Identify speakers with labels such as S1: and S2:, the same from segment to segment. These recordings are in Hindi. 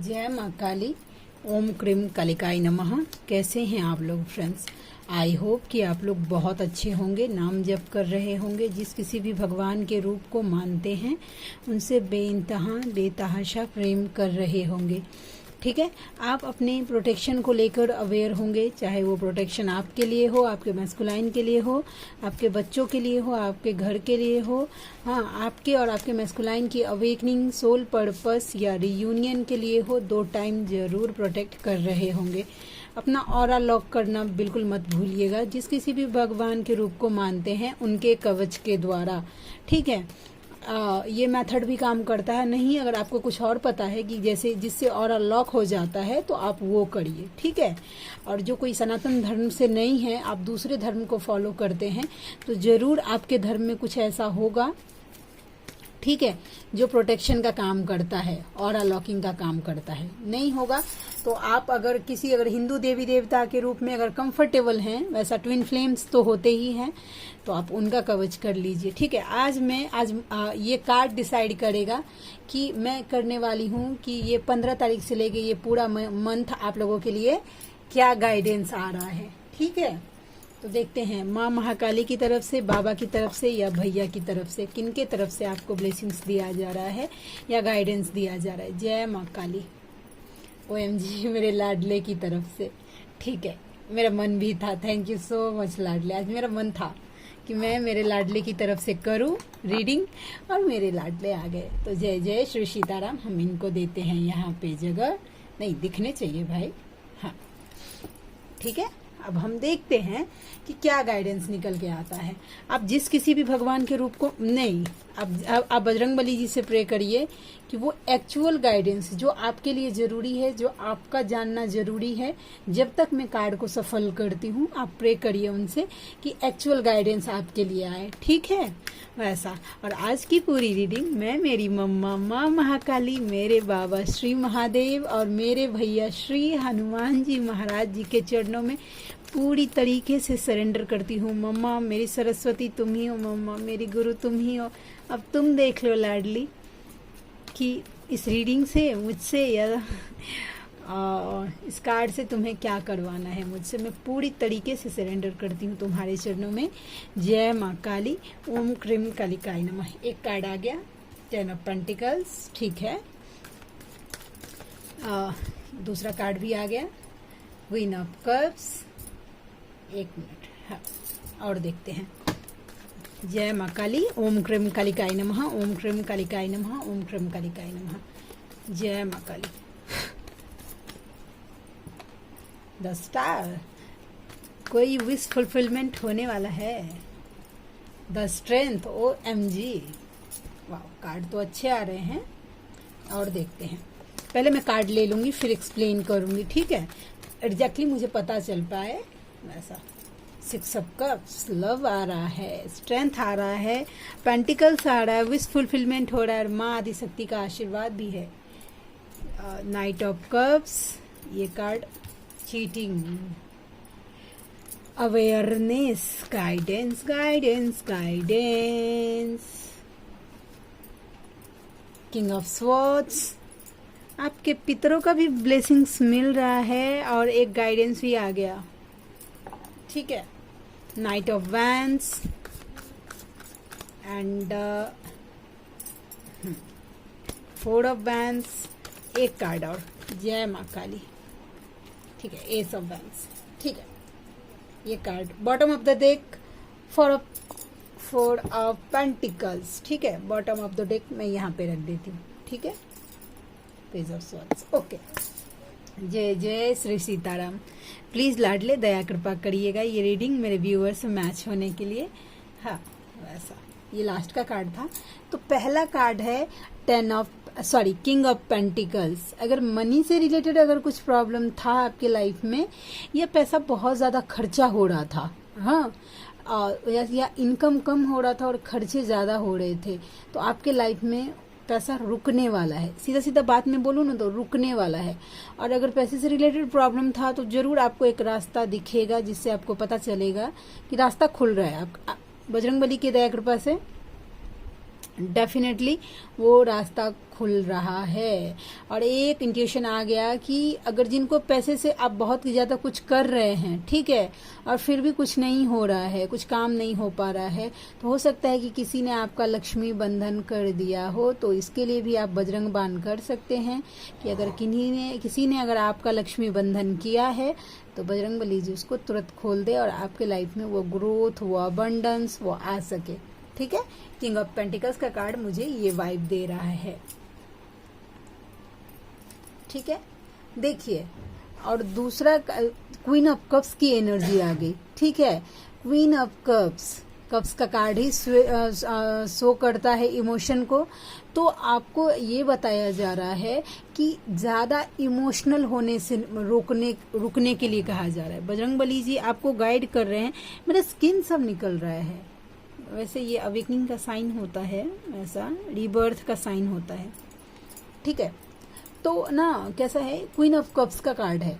S1: जय माँ काली। ओम क्रीम कालिकाय नमः। कैसे हैं आप लोग फ्रेंड्स? आई होप कि आप लोग बहुत अच्छे होंगे, नाम जप कर रहे होंगे, जिस किसी भी भगवान के रूप को मानते हैं उनसे बेइंतहा बेतहाशा प्रेम कर रहे होंगे। ठीक है, आप अपने प्रोटेक्शन को लेकर अवेयर होंगे, चाहे वो प्रोटेक्शन आपके लिए हो, आपके मैस्कुलाइन के लिए हो, आपके बच्चों के लिए हो, आपके घर के लिए हो। हाँ, आपके और आपके मैस्कुलाइन की अवेकनिंग, सोल पर्पस या रियूनियन के लिए हो, 2 टाइम जरूर प्रोटेक्ट कर रहे होंगे। अपना ऑरा लॉक करना बिल्कुल मत भूलिएगा, जिस किसी भी भगवान के रूप को मानते हैं उनके कवच के द्वारा। ठीक है, ये मेथड भी काम करता है। नहीं, अगर आपको कुछ और पता है कि जैसे जिससे ऑरा लॉक हो जाता है तो आप वो करिए। ठीक है, और जो कोई सनातन धर्म से नहीं है, आप दूसरे धर्म को फॉलो करते हैं, तो जरूर आपके धर्म में कुछ ऐसा होगा, ठीक है, जो प्रोटेक्शन का काम करता है, ऑरा लॉकिंग का काम करता है। नहीं होगा तो आप अगर हिंदू देवी देवता के रूप में अगर कंफर्टेबल हैं, वैसा ट्विन फ्लेम्स तो होते ही हैं, तो आप उनका कवच कर लीजिए। ठीक है, आज ये कार्ड डिसाइड करेगा कि मैं करने वाली हूँ कि ये 15 तारीख से लेके ये पूरा मंथ आप लोगों के लिए क्या गाइडेंस आ रहा है। ठीक है, तो देखते हैं माँ महाकाली की तरफ से, बाबा की तरफ से या भैया की तरफ से, किनके तरफ से आपको ब्लेसिंग्स दिया जा रहा है या गाइडेंस दिया जा रहा है। जय माँ काली। OMG मेरे लाडले की तरफ से। ठीक है, मेरा मन भी था, थैंक यू सो मच लाडले। आज मेरा मन था कि मैं मेरे लाडले की तरफ से करूं रीडिंग, और मेरे लाडले आ गए। तो जय जय श्री सीताराम। हम इनको देते हैं यहाँ पे जगह, नहीं दिखने चाहिए भाई। हाँ ठीक है, अब हम देखते हैं कि क्या गाइडेंस निकल के आता है। आप जिस किसी भी भगवान के रूप को नहीं, आप बजरंगबली जी से प्रे करिए कि वो एक्चुअल गाइडेंस जो आपके लिए जरूरी है, जो आपका जानना जरूरी है। जब तक मैं कार्ड को सफल करती हूँ, आप प्रे करिए उनसे कि एक्चुअल गाइडेंस आपके लिए आए। ठीक है, वैसा। और आज की पूरी रीडिंग मैं मेरी मम्मा माँ महाकाली, मेरे बाबा श्री महादेव और मेरे भैया श्री हनुमान जी महाराज जी के चरणों में पूरी तरीके से सरेंडर करती हूँ। मम्मा मेरी सरस्वती तुम ही हो, मम्मा मेरी गुरु तुम ही हो। अब तुम देख लो लाडली कि इस रीडिंग से मुझसे या इस कार्ड से तुम्हें क्या करवाना है मुझसे। मैं पूरी तरीके से सरेंडर करती हूँ तुम्हारे चरणों में। जय माँ काली। ओम क्रीम कालिकाय नमः। एक कार्ड आ गया, 10 ऑफ पेंटिकल्स। ठीक है, दूसरा कार्ड भी आ गया, क्वीन ऑफ कप्स। एक मिनट, हाँ, और देखते हैं। जय माँ काली। ओम क्रीम कालिकाय नमः। ओम क्रीम कालिकाय नमः। ओम क्रीम कालिकाय नमः। जय माँ काली। द स्टार, कोई विश फुलफिलमेंट होने वाला है। The strength, OMG। वाह, कार्ड तो अच्छे आ रहे हैं। और देखते हैं, पहले मैं कार्ड ले लूंगी फिर एक्सप्लेन करूंगी। ठीक है, एग्जैक्टली मुझे पता चल पाए वैसा। 6 ऑफ कप्स, लव आ रहा है, स्ट्रेंथ आ रहा है, पेंटिकल्स आ रहा है, विश फुलफिलमेंट हो रहा है, माँ आदिशक्ति का आशीर्वाद भी है। नाइट ऑफ कप्स, ये card cheating, awareness, guidance guidance guidance. King of swords, आपके पितरों का भी ब्लेसिंग्स मिल रहा है और एक गाइडेंस भी आ गया। ठीक है, night of wands and 4 of wands. एक कार्ड और, जय माँ काली। ठीक है, एस ऑफ वैंड्स। ठीक है, ये card bottom of the deck, 4 of pentacles. ठीक है, बॉटम ऑफ द डेक मैं यहाँ पे रख देती हूँ। ठीक है, पेज ऑफ स्वॉर्ड्स। ओके, जय जय श्री सीताराम। प्लीज लाडले दया कृपा करिएगा ये रीडिंग मेरे व्यूअर से मैच होने के लिए। हाँ वैसा, ये लास्ट का कार्ड था। तो पहला कार्ड है किंग ऑफ पेंटिकल्स। अगर मनी से रिलेटेड अगर कुछ प्रॉब्लम था आपके लाइफ में, या पैसा बहुत ज्यादा खर्चा हो रहा था, हाँ, या इनकम कम हो रहा था और खर्चे ज्यादा हो रहे थे, तो आपके लाइफ में पैसा रुकने वाला है। सीधा सीधा बात में बोलूँ ना तो रुकने वाला है। और अगर पैसे से रिलेटेड प्रॉब्लम था तो जरूर आपको एक रास्ता दिखेगा, जिससे आपको पता चलेगा कि रास्ता खुल रहा है। आप बजरंगबली की दया कृपा से डेफिनेटली वो रास्ता खुल रहा है। और एक इंट्यूशन आ गया कि अगर जिनको पैसे से आप बहुत ज्यादा कुछ कर रहे हैं, ठीक है, और फिर भी कुछ नहीं हो रहा है, कुछ काम नहीं हो पा रहा है, तो हो सकता है कि किसी ने आपका लक्ष्मी बंधन कर दिया हो। तो इसके लिए भी आप बजरंग बाण कर सकते हैं कि अगर किसी ने अगर आपका लक्ष्मी बंधन किया है तो बजरंग बली जी उसको तुरंत खोल दे और आपके लाइफ में वो ग्रोथ, वो अबंडेंस वो आ सके। ठीक है, किंग ऑफ पेंटिकल्स का कार्ड मुझे ये वाइब दे रहा है। ठीक है, देखिए, और दूसरा क्वीन ऑफ कप्स की एनर्जी आ गई। ठीक है, क्वीन ऑफ कप्स का कार्ड ही शो करता है इमोशन को। तो आपको ये बताया जा रहा है कि ज्यादा इमोशनल होने से रुकने के लिए कहा जा रहा है। बजरंग बली जी आपको गाइड कर रहे हैं। मेरा स्किन सब निकल रहा है। वैसे ये अवेकनिंग का साइन होता है, ऐसा रीबर्थ का साइन होता है। ठीक है, तो ना कैसा है, क्वीन ऑफ कप्स का कार्ड है।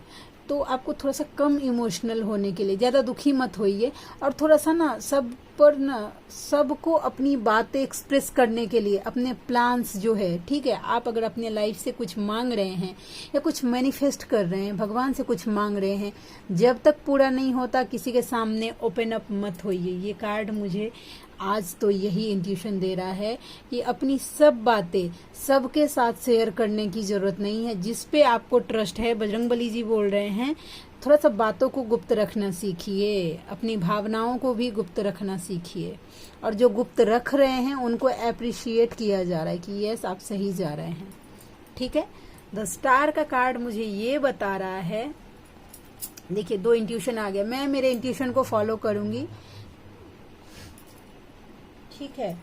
S1: तो आपको थोड़ा सा कम इमोशनल होने के लिए, ज्यादा दुखी मत होइए, और थोड़ा सा ना सबको अपनी बातें एक्सप्रेस करने के लिए अपने प्लान्स जो है, ठीक है, आप अगर अपने लाइफ से कुछ मांग रहे हैं या कुछ मैनिफेस्ट कर रहे हैं, भगवान से कुछ मांग रहे हैं, जब तक पूरा नहीं होता किसी के सामने ओपन अप मत होइए। ये कार्ड मुझे आज तो यही इंट्यूशन दे रहा है कि अपनी सब बातें सबके साथ शेयर करने की जरूरत नहीं है। जिस पे आपको ट्रस्ट है, बजरंग बली जी बोल रहे हैं, थोड़ा सा बातों को गुप्त रखना सीखिए, अपनी भावनाओं को भी गुप्त रखना सीखिए। और जो गुप्त रख रहे हैं उनको एप्रिशिएट किया जा रहा है कि यस आप सही जा रहे हैं। ठीक है, द स्टार का कार्ड मुझे ये बता रहा है, देखिए 2 इंट्यूशन आ गया, मैं मेरे इंट्यूशन को फॉलो करूंगी। ठीक है,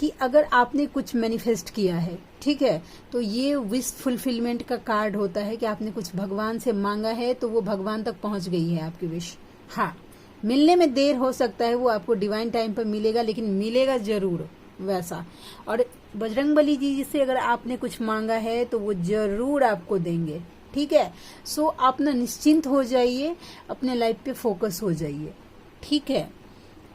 S1: कि अगर आपने कुछ मैनिफेस्ट किया है, ठीक है, तो ये विश फुलफिलमेंट का कार्ड होता है कि आपने कुछ भगवान से मांगा है तो वो भगवान तक पहुंच गई है आपकी विश। हाँ, मिलने में देर हो सकता है, वो आपको डिवाइन टाइम पर मिलेगा, लेकिन मिलेगा जरूर वैसा। और बजरंग बली जी से अगर आपने कुछ मांगा है तो वो जरूर आपको देंगे। ठीक है, सो आप ना निश्चिंत हो जाइए, अपने लाइफ पे फोकस हो जाइए। ठीक है,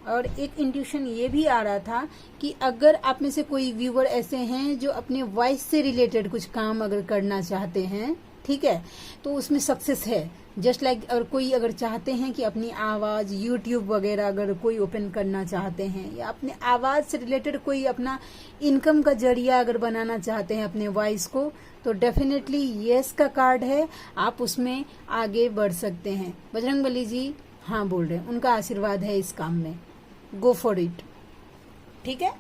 S1: और एक इंट्यूशन ये भी आ रहा था कि अगर आप में से कोई व्यूअर ऐसे हैं जो अपने वॉइस से रिलेटेड कुछ काम अगर करना चाहते हैं, ठीक है, तो उसमें सक्सेस है। जस्ट लाइक और कोई अगर चाहते हैं कि अपनी आवाज यूट्यूब वगैरह अगर कोई ओपन करना चाहते हैं, या अपने आवाज से रिलेटेड कोई अपना इनकम का जरिया अगर बनाना चाहते हैं अपने वॉइस को, तो डेफिनेटली यस का कार्ड है, आप उसमें आगे बढ़ सकते हैं। बजरंग बली जी हाँ बोल रहे हैं, उनका आशीर्वाद है इस काम में, गो फॉर इट। ठीक है,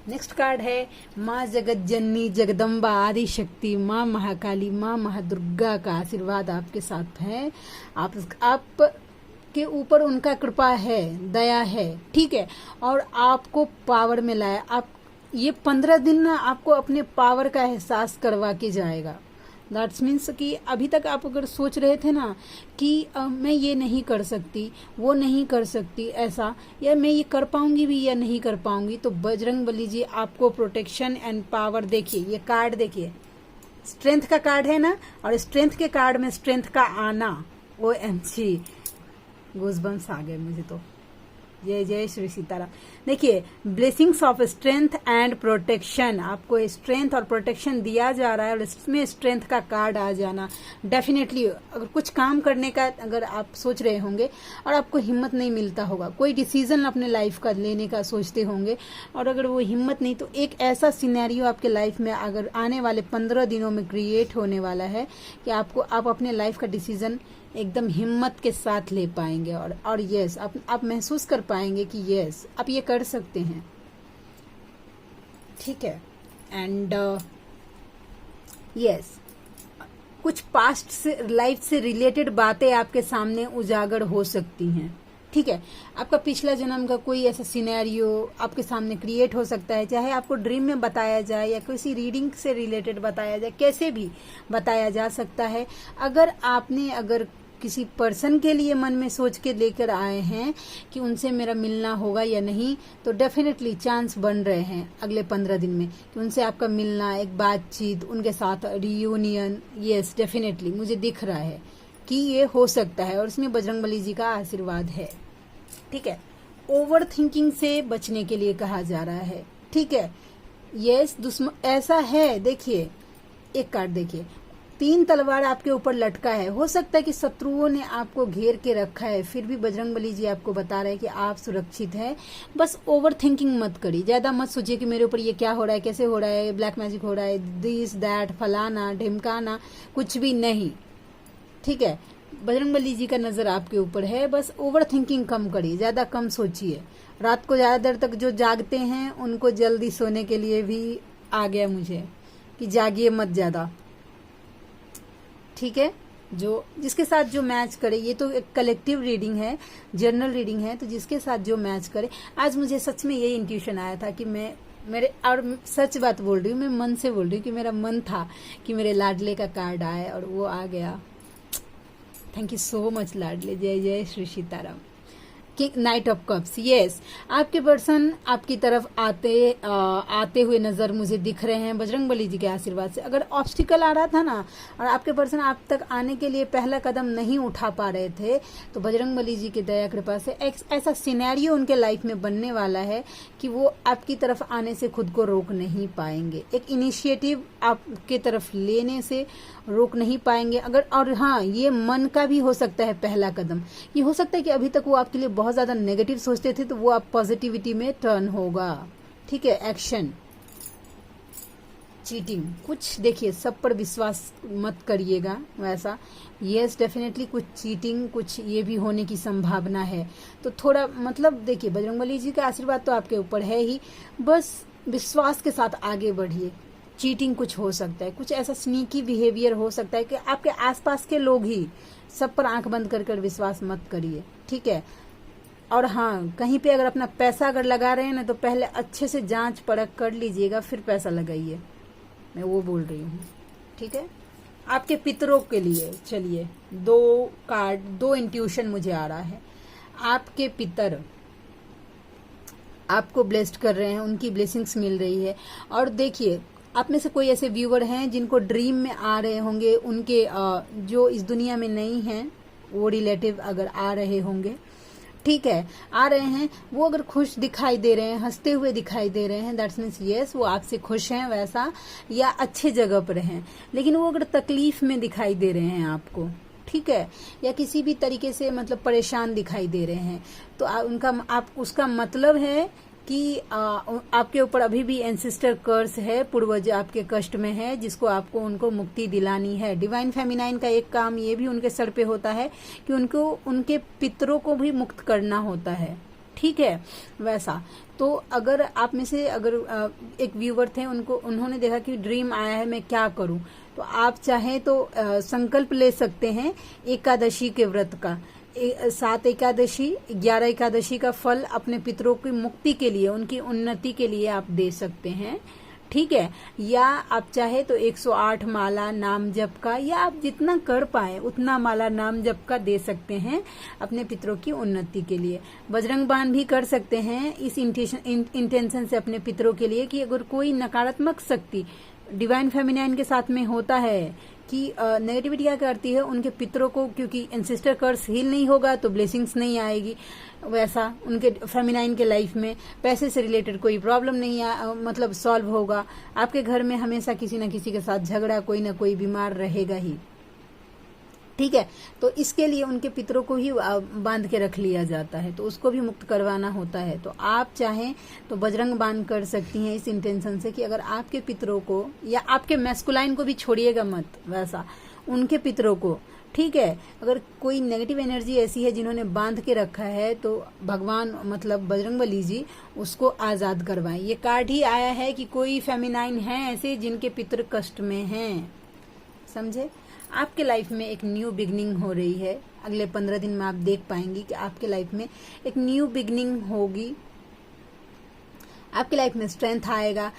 S1: नेक्स्ट कार्ड है माँ जगत जननी जगदम्बा आदि शक्ति माँ महाकाली माँ महादुर्गा का आशीर्वाद आपके साथ है। आप के ऊपर उनका कृपा है, दया है। ठीक है, और आपको पावर में लाया। आप ये 15 दिन ना आपको अपने पावर का एहसास करवा के जाएगा। दैट्स मीन्स कि अभी तक आप अगर सोच रहे थे ना कि मैं ये नहीं कर सकती, वो नहीं कर सकती ऐसा, या मैं ये कर पाऊंगी भी या नहीं कर पाऊंगी, तो बजरंग बली जी आपको प्रोटेक्शन एंड पावर। देखिए ये कार्ड, देखिए स्ट्रेंथ का कार्ड है ना, और स्ट्रेंथ के कार्ड में स्ट्रेंथ का आना, OMG गूज़बम्स आ गए मुझे तो। जय जय श्री सीताराम। देखिए blessings of strength and protection, आपको स्ट्रेंथ और प्रोटेक्शन दिया जा रहा है, और इसमें स्ट्रेंथ का कार्ड आ जाना डेफिनेटली। अगर कुछ काम करने का अगर आप सोच रहे होंगे और आपको हिम्मत नहीं मिलता होगा, कोई डिसीजन अपने लाइफ का लेने का सोचते होंगे, और अगर वो हिम्मत नहीं, तो एक ऐसा सिनेरियो आपके लाइफ में अगर आने वाले 15 दिनों में क्रिएट होने वाला है कि आप अपने लाइफ का डिसीजन एकदम हिम्मत के साथ ले पाएंगे। और यस आप महसूस कर पाएंगे कि यस आप ये कर सकते हैं। ठीक है, एंड यस कुछ पास्ट से लाइफ से रिलेटेड बातें आपके सामने उजागर हो सकती हैं। ठीक है, आपका पिछला जन्म का कोई ऐसा सिनेरियो आपके सामने क्रिएट हो सकता है, चाहे आपको ड्रीम में बताया जाए या किसी रीडिंग से रिलेटेड बताया जाए, कैसे भी बताया जा सकता है। अगर किसी पर्सन के लिए मन में सोच के लेकर आए हैं कि उनसे मेरा मिलना होगा या नहीं, तो डेफिनेटली चांस बन रहे हैं अगले 15 दिन में कि उनसे आपका मिलना, एक बातचीत, उनके साथ रियूनियन, यस डेफिनेटली मुझे दिख रहा है कि ये हो सकता है, और इसमें बजरंगबली जी का आशीर्वाद है। ठीक है, ओवर थिंकिंग से बचने के लिए कहा जा रहा है। ठीक है, यस, दुश्मन ऐसा है। देखिए एक कार्ड देखिए, 3 तलवार आपके ऊपर लटका है। हो सकता है कि शत्रुओं ने आपको घेर के रखा है, फिर भी बजरंगबली जी आपको बता रहे हैं कि आप सुरक्षित हैं। बस ओवर थिंकिंग मत करिए, ज्यादा मत सोचिए कि मेरे ऊपर ये क्या हो रहा है, कैसे हो रहा है, ब्लैक मैजिक हो रहा है, दिस दैट, फलाना ढिमकाना, कुछ भी नहीं। ठीक है, बजरंगबली जी का नजर आपके ऊपर है। बस ओवर थिंकिंग कम करिए, ज्यादा कम सोचिए। रात को ज्यादा देर तक जो जागते हैं उनको जल्दी सोने के लिए भी आ गया मुझे कि जागिए मत ज्यादा। ठीक है, जो जिसके साथ जो मैच करे, ये तो एक कलेक्टिव रीडिंग है, जर्नल रीडिंग है, तो जिसके साथ जो मैच करे। आज मुझे सच में यही इंट्यूशन आया था कि मैं मेरे, और सच बात बोल रही हूँ, मैं मन से बोल रही हूँ कि मेरा मन था कि मेरे लाडले का कार्ड आए और वो आ गया। थैंक यू सो मच लाडले, जय जय Shri Sitaram. Night of cups, yes, आपके पर्सन आपकी तरफ आते हुए नजर मुझे दिख रहे हैं बजरंगबली जी के आशीर्वाद से। अगर ऑब्स्टिकल आ रहा था ना और आपके पर्सन आप तक आने के लिए पहला कदम नहीं उठा पा रहे थे, तो बजरंगबली जी की दया कृपा से एक ऐसा सिनेरियो उनके लाइफ में बनने वाला है कि वो आपकी तरफ आने से खुद को रोक नहीं पाएंगे। एक इनिशिएटिव आपके तरफ लेने से रोक नहीं पाएंगे। अगर, और हाँ, ये मन का भी हो सकता है पहला कदम। ये हो सकता है कि अभी तक वो आपके लिए बहुत ज्यादा नेगेटिव सोचते थे, तो वो आप पॉजिटिविटी में टर्न होगा। ठीक है, एक्शन, चीटिंग, कुछ देखिए, सब पर विश्वास मत करिएगा वैसा। यस, डेफिनेटली कुछ चीटिंग, कुछ ये भी होने की संभावना है। तो थोड़ा मतलब देखिए, बजरंगबली जी का आशीर्वाद तो आपके ऊपर है ही, बस विश्वास के साथ आगे बढ़िए। चीटिंग कुछ हो सकता है, कुछ ऐसा स्नीकी बिहेवियर हो सकता है कि आपके आसपास के लोग ही, सब पर आंख बंद कर विश्वास मत करिए। ठीक है, और हाँ, कहीं पे अगर अपना पैसा अगर लगा रहे हैं ना, तो पहले अच्छे से जांच परख कर लीजिएगा, फिर पैसा लगाइए, मैं वो बोल रही हूँ। ठीक है, आपके पितरों के लिए चलिए 2 कार्ड, 2 इंट्यूशन मुझे आ रहा है। आपके पितर आपको ब्लेस्ड कर रहे हैं, उनकी ब्लेसिंग्स मिल रही है। और देखिए, आप में से कोई ऐसे व्यूअर हैं जिनको ड्रीम में आ रहे होंगे, उनके जो इस दुनिया में नहीं हैं वो रिलेटिव अगर आ रहे होंगे, ठीक है, आ रहे हैं, वो अगर खुश दिखाई दे रहे हैं, हंसते हुए दिखाई दे रहे हैं, दैट्स मीन्स यस, वो आपसे खुश हैं वैसा, या अच्छे जगह पर हैं। लेकिन वो अगर तकलीफ में दिखाई दे रहे हैं आपको, ठीक है, या किसी भी तरीके से मतलब परेशान दिखाई दे रहे हैं, तो उसका मतलब है कि आपके ऊपर अभी भी एंसेस्टर कर्स है, पूर्वज आपके कष्ट में है, जिसको आपको उनको मुक्ति दिलानी है। डिवाइन फेमिनाइन का एक काम ये भी उनके सर पे होता है कि उनको उनके पितरों को भी मुक्त करना होता है। ठीक है, वैसा तो अगर आप में से अगर एक व्यूवर थे, उन्होंने देखा कि ड्रीम आया है, मैं क्या करूं, तो आप चाहें तो संकल्प ले सकते हैं एकादशी के व्रत का। 7 एकादशी, 11 एकादशी का फल अपने पितरों की मुक्ति के लिए, उनकी उन्नति के लिए आप दे सकते हैं। ठीक है, या आप चाहे तो 108 माला नाम जप का, या आप जितना कर पाए उतना माला नाम जप का दे सकते हैं अपने पितरों की उन्नति के लिए। बजरंग बाण भी कर सकते हैं इस इंटेंशन से अपने पितरों के लिए कि अगर कोई नकारात्मक शक्ति डिवाइन फेमिनाइन के साथ में होता है कि नेगेटिविटी क्या करती है, उनके पितरों को, क्योंकि एंसेस्टर कर्स हील नहीं होगा तो ब्लेसिंग्स नहीं आएगी। वैसा उनके फेमिनाइन के लाइफ में पैसे से रिलेटेड कोई प्रॉब्लम नहीं मतलब सॉल्व होगा। आपके घर में हमेशा किसी न किसी के साथ झगड़ा, कोई ना कोई बीमार रहेगा ही। ठीक है, तो इसके लिए उनके पितरों को ही बांध के रख लिया जाता है, तो उसको भी मुक्त करवाना होता है। तो आप चाहें तो बजरंग बाण कर सकती हैं इस इंटेंशन से कि अगर आपके पितरों को, या आपके मैस्कुलाइन को भी छोड़िएगा मत, वैसा उनके पितरों को, ठीक है, अगर कोई नेगेटिव एनर्जी ऐसी है जिन्होंने बांध के रखा है, तो भगवान मतलब बजरंगबली जी उसको आजाद करवाएं। ये कार्ड ही आया है कि कोई फेमिनाइन है ऐसे जिनके पितर कष्ट में हैं, समझे। आपके लाइफ में एक न्यू बिगनिंग हो रही है। अगले 15 दिन में आप देख पाएंगी कि आपके लाइफ में एक न्यू बिगनिंग होगी। आपके लाइफ में स्ट्रेंथ आएगा,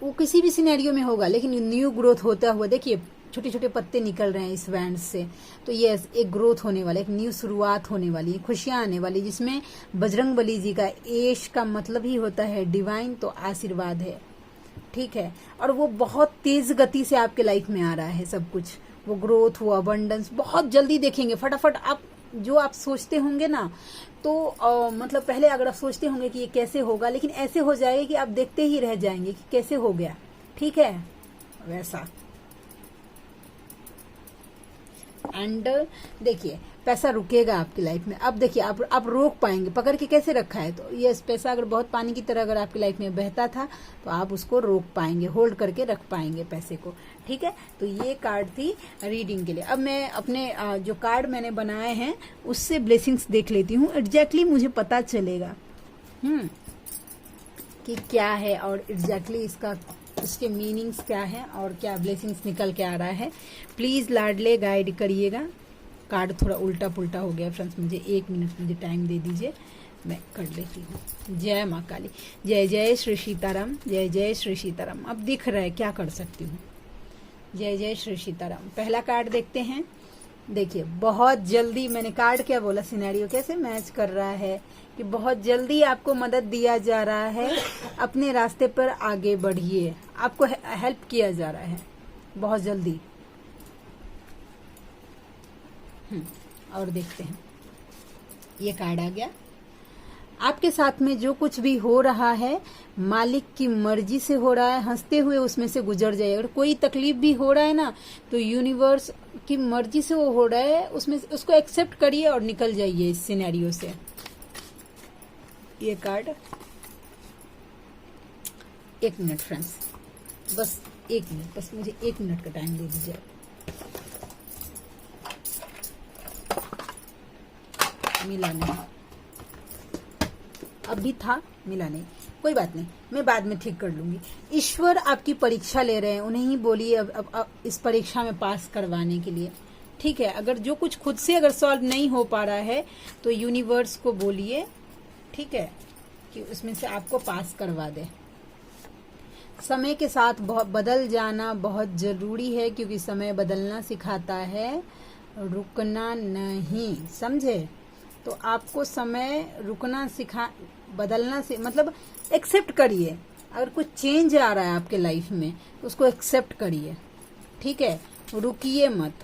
S1: वो किसी भी सिनेरियो में होगा, लेकिन न्यू ग्रोथ होता हुआ, देखिए छोटे छोटे पत्ते निकल रहे हैं इस वैंड से, तो ये एक ग्रोथ होने वाला, एक न्यू शुरुआत होने वाली है, खुशियां आने वाली, जिसमें बजरंगबली जी का एश का मतलब ही होता है डिवाइन, तो आशीर्वाद है। ठीक है, और वो बहुत तेज गति से आपके लाइफ में आ रहा है सब कुछ, वो ग्रोथ, वो अबंडेंस बहुत जल्दी देखेंगे, फटाफट आप जो आप सोचते होंगे ना, तो मतलब पहले अगर आप सोचते होंगे कि ये कैसे होगा, लेकिन ऐसे हो जाएगा कि आप देखते ही रह जाएंगे कि कैसे हो गया। ठीक है, वैसा। एंड देखिए, पैसा रुकेगा आपकी लाइफ में। अब देखिए, आप रोक पाएंगे, पकड़ के कैसे रखा है, तो ये पैसा अगर बहुत पानी की तरह अगर आपकी लाइफ में बहता था, तो आप उसको रोक पाएंगे, होल्ड करके रख पाएंगे पैसे को। ठीक है, तो ये कार्ड थी रीडिंग के लिए। अब मैं अपने जो कार्ड मैंने बनाए हैं उससे ब्लेसिंग्स देख लेती हूँ, एग्जैक्टली मुझे पता चलेगा कि क्या है, और एग्जैक्टली इसके मीनिंग्स क्या है और क्या ब्लेसिंग्स निकल के आ रहा है। प्लीज लाडले गाइड करिएगा। कार्ड थोड़ा उल्टा पुल्टा हो गया फ्रेंड्स, मुझे 1 मिनट मुझे टाइम दे दीजिए, मैं कर लेती हूँ। जय माँ काली, जय जय श्री सीताराम, जय जय श्री सीताराम। अब दिख रहा है, क्या कर सकती हूँ। जय जय श्री सीताराम। पहला कार्ड देखते हैं। देखिए, बहुत जल्दी, मैंने कार्ड क्या बोला, सिनेरियो कैसे मैच कर रहा है कि बहुत जल्दी आपको मदद दिया जा रहा है, अपने रास्ते पर आगे बढ़िए, आपको हेल्प किया जा रहा है बहुत जल्दी। और देखते हैं, ये कार्ड आ गया। आपके साथ में जो कुछ भी हो रहा है मालिक की मर्जी से हो रहा है, हंसते हुए उसमें से गुजर जाए। अगर कोई तकलीफ भी हो रहा है ना, तो यूनिवर्स की मर्जी से वो हो रहा है, उसमें उसको एक्सेप्ट करिए और निकल जाइए इस सिनेरियो से। ये कार्ड, 1 मिनट फ्रेंड्स, बस 1 मिनट, बस मुझे 1 मिनट का टाइम दे दीजिए। मिला नहीं, अभी था, मिला नहीं, कोई बात नहीं, मैं बाद में ठीक कर लूंगी। ईश्वर आपकी परीक्षा ले रहे हैं, उन्हें ही बोलिए अब इस परीक्षा में पास करवाने के लिए। ठीक है, अगर जो कुछ खुद से अगर सॉल्व नहीं हो पा रहा है तो यूनिवर्स को बोलिए, ठीक है, कि उसमें से आपको पास करवा दे। समय के साथ बहुत बदल जाना बहुत जरूरी है, क्योंकि समय बदलना सिखाता है, रुकना नहीं, समझे। तो आपको समय रुकना बदलना से मतलब एक्सेप्ट करिए। अगर कुछ चेंज आ रहा है आपके लाइफ में तो उसको एक्सेप्ट करिए, ठीक है, रुकिए मत।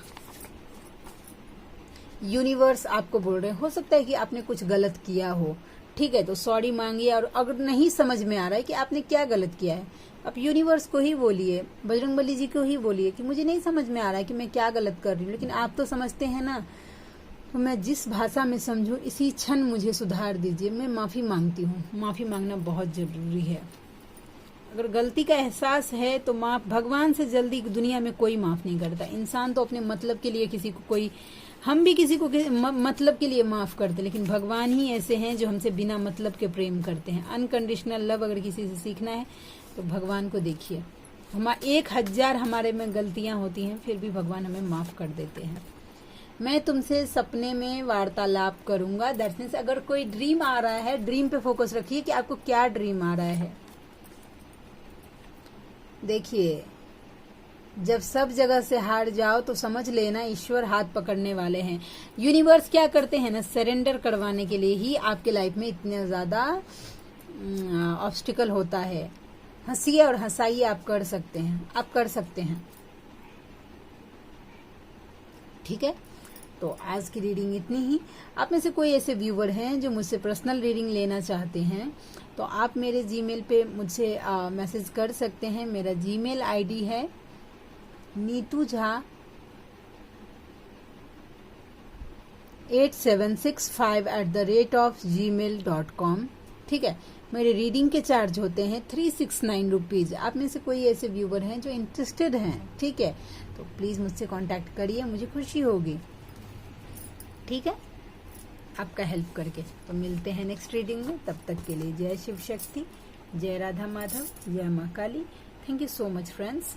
S1: यूनिवर्स आपको बोल रहे हैं, हो सकता है कि आपने कुछ गलत किया हो, ठीक है, तो सॉरी मांगिए। और अगर नहीं समझ में आ रहा है कि आपने क्या गलत किया है, आप यूनिवर्स को ही बोलिए, बजरंगबली जी को ही बोलिए कि मुझे नहीं समझ में आ रहा है कि मैं क्या गलत कर रही हूँ, लेकिन आप तो समझते हैं ना, तो मैं जिस भाषा में समझूं इसी क्षण मुझे सुधार दीजिए। मैं माफी मांगती हूँ। माफी मांगना बहुत जरूरी है। अगर गलती का एहसास है तो माफ, भगवान से जल्दी दुनिया में कोई माफ नहीं करता। इंसान तो अपने मतलब के लिए किसी को कोई, हम भी किसी को मतलब के लिए माफ करते, लेकिन भगवान ही ऐसे हैं जो हमसे बिना मतलब के प्रेम करते हैं। अनकंडीशनल लव अगर किसी से सीखना है तो भगवान को देखिए। 1000 हमारे में गलतियां होती हैं, फिर भी भगवान हमें माफ कर देते हैं। मैं तुमसे सपने में वार्तालाप करूंगा। दैट मीन्स अगर कोई ड्रीम आ रहा है, ड्रीम पे फोकस रखिए कि आपको क्या ड्रीम आ रहा है। देखिए, जब सब जगह से हार जाओ तो समझ लेना ईश्वर हाथ पकड़ने वाले हैं। यूनिवर्स क्या करते हैं ना, सरेंडर करवाने के लिए ही आपके लाइफ में इतने ज्यादा ऑब्स्टिकल होता है। हंसिए और हंसाइए, आप कर सकते हैं, आप कर सकते हैं, ठीक है। तो आज की रीडिंग इतनी ही। आप में से कोई ऐसे व्यूवर हैं जो मुझसे पर्सनल रीडिंग लेना चाहते हैं तो आप मेरे जीमेल पे मुझसे मैसेज कर सकते हैं। मेरा जीमेल आईडी है neetujha8765@gmail.com, ठीक है। मेरे रीडिंग के चार्ज होते हैं 369 रुपीज। आप में से कोई ऐसे व्यूवर हैं जो इंटरेस्टेड हैं, ठीक है, तो प्लीज मुझसे कांटेक्ट करिए, मुझे खुशी होगी, ठीक है, आपका हेल्प करके। तो मिलते हैं नेक्स्ट रीडिंग में, तब तक के लिए जय शिव शक्ति, जय राधा माधव, जय माँ Kali. Thank you so much friends.